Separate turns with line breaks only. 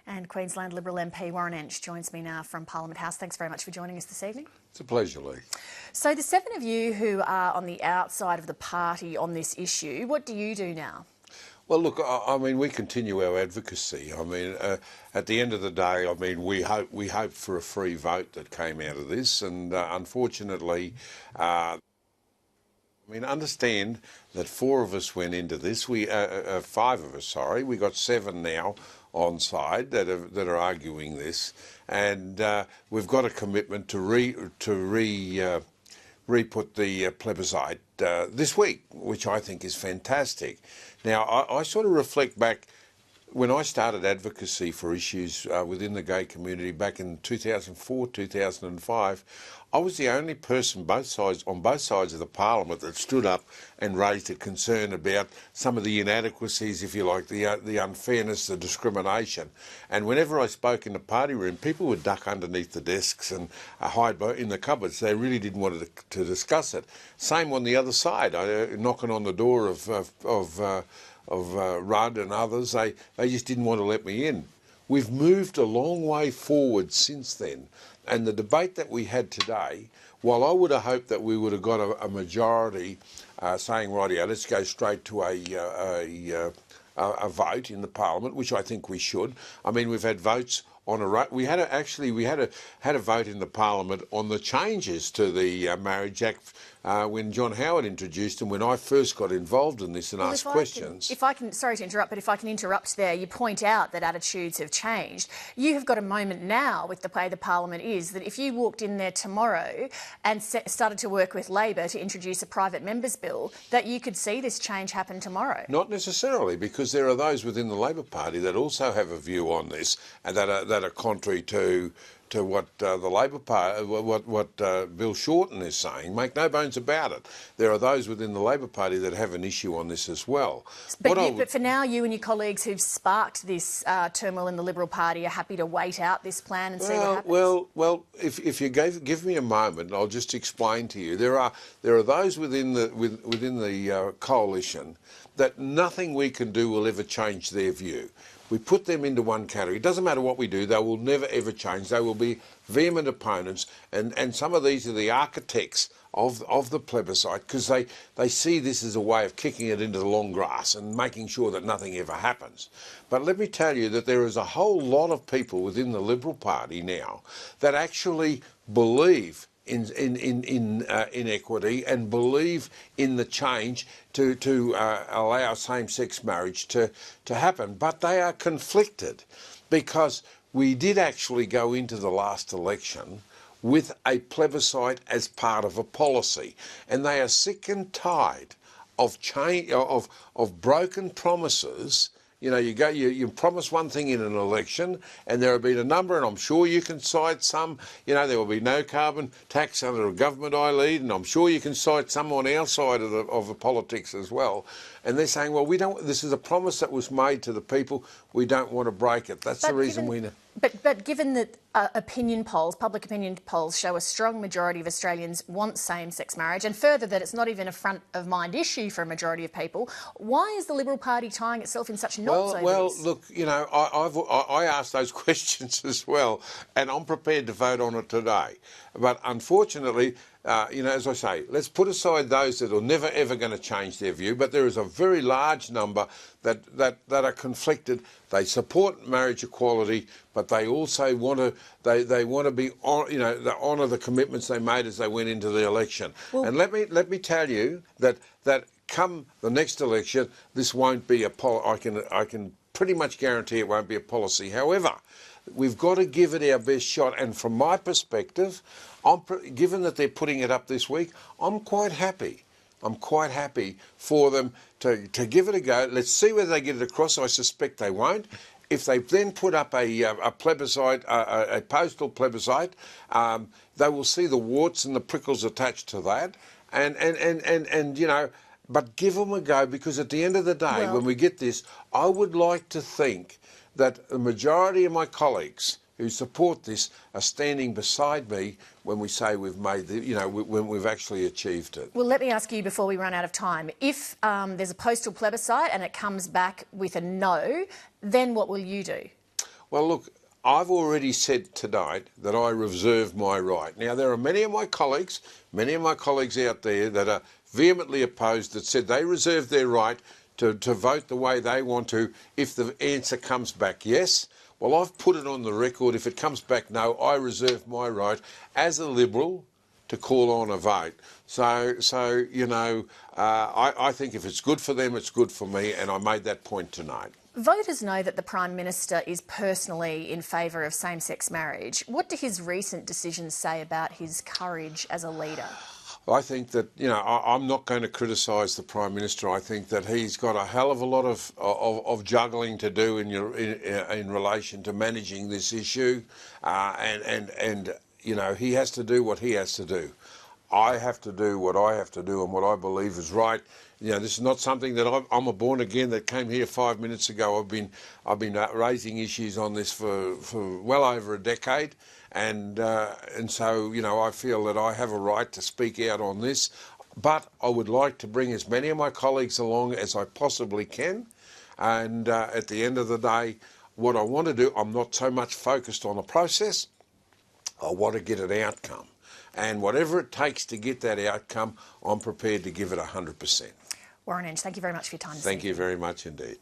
And Queensland Liberal MP Warren Entsch joins me now from Parliament House. Thanks very much for joining us this evening.
It's a pleasure, Lee.
So the seven of you who are on the outside of the party on this issue, what do you do now?
Well, look, I mean, we continue our advocacy. I mean, at the end of the day, I mean, we hope for a free vote that came out of this, and unfortunately, understand that four of us went into this. Five of us, sorry. We got seven now on side that are arguing this, and we've got a commitment to re-put the plebiscite this week, which I think is fantastic. Now, I sort of reflect back when I started advocacy for issues within the gay community back in 2004, 2005. I was the only person on both sides of the parliament that stood up and raised a concern about some of the inadequacies, if you like, the unfairness, the discrimination. And whenever I spoke in the party room, people would duck underneath the desks and hide in the cupboards. They really didn't want to discuss it. Same on the other side, knocking on the door of Rudd and others. They just didn't want to let me in. We've moved a long way forward since then. And the debate that we had today, while I would have hoped that we would have got a majority saying, rightio, let's go straight to a vote in the Parliament, which I think we should. I mean, we've had votes on we had a vote in the Parliament on the changes to the Marriage Act when John Howard introduced them, when I first got involved in this and asked questions.
Sorry to interrupt, but if I can interrupt there, you point out that attitudes have changed. You have got a moment now with the way the Parliament is that if you walked in there tomorrow and started to work with Labor to introduce a private members bill, that you could see this change happen tomorrow.
Not necessarily, because there are those within the Labor Party that also have a view on this and that are contrary to what the Labor Party, what Bill Shorten is saying. Make no bones about it. There are those within the Labor Party that have an issue on this as well.
But for now, you and your colleagues who've sparked this turmoil in the Liberal Party are happy to wait out this plan and see what happens?
Well, if you give me a moment, I'll just explain to you. There are those within the coalition that nothing we can do will ever change their view. We put them into one category. It doesn't matter what we do, they will never ever change. They will be vehement opponents, and some of these are the architects of the plebiscite, because they see this as a way of kicking it into the long grass and making sure that nothing ever happens. But let me tell you that there is a whole lot of people within the Liberal Party now that actually believe in equity and believe in the change to allow same-sex marriage to happen. But they are conflicted, because we did actually go into the last election with a plebiscite as part of a policy, and they are sick and tired of broken promises. You know, you promise one thing in an election, and there have been a number, and I'm sure you can cite some. You know, there will be no carbon tax under a government I lead, and I'm sure you can cite some on our side of the politics as well. And they're saying, well, this is a promise that was made to the people. We don't want to break it. That's the reason we know.
But given that public opinion polls show a strong majority of Australians want same-sex marriage, and further that it's not even a front-of-mind issue for a majority of people, why is the Liberal Party tying itself in such knots over this?
Look, you know, I asked those questions as well, and I'm prepared to vote on it today. But unfortunately, you know, as I say, let's put aside those that are never ever going to change their view, but there is a very large number that are conflicted. They support marriage equality, but they also want to they want to be you know, they honour the commitments they made as they went into the election. Well, and let me tell you that come the next election, this won't be a I can pretty much guarantee it won't be a policy. However, we've got to give it our best shot, and from my perspective, given that they're putting it up this week, I'm quite happy. I'm quite happy for them to give it a go. Let's see whether they get it across. I suspect they won't. If they then put up a plebiscite, a postal plebiscite, they will see the warts and the prickles attached to that, and you know. But give them a go, because at the end of the day, when we get this, I would like to think that the majority of my colleagues who support this are standing beside me when we say we've made the, you know, when we've actually achieved it.
Well, let me ask you before we run out of time, if there's a postal plebiscite and it comes back with a no, then what will you do?
Well, look, I've already said tonight that I reserve my right. Now, there are many of my colleagues out there that are vehemently opposed, that said they reserve their right to vote the way they want to if the answer comes back yes. Well, I've put it on the record. If it comes back no, I reserve my right as a Liberal to call on a vote. So you know, I think if it's good for them, it's good for me, and I made that point tonight.
Voters know that the Prime Minister is personally in favour of same-sex marriage. What do his recent decisions say about his courage as a leader?
I think that, you know, I'm not going to criticise the Prime Minister. I think that he's got a hell of a lot of juggling to do in relation to managing this issue, and you know, he has to do what he has to do. I have to do what I have to do and what I believe is right. You know, this is not something that I'm a born again that came here 5 minutes ago. I've been raising issues on this for well over a decade, and so, you know, I feel that I have a right to speak out on this. But I would like to bring as many of my colleagues along as I possibly can, and at the end of the day, what I want to do, I'm not so much focused on the process. I want to get an outcome. And whatever it takes to get that outcome, I'm prepared to give it 100%.
Warren Entsch, thank you very much for your time.
Thank you very much indeed.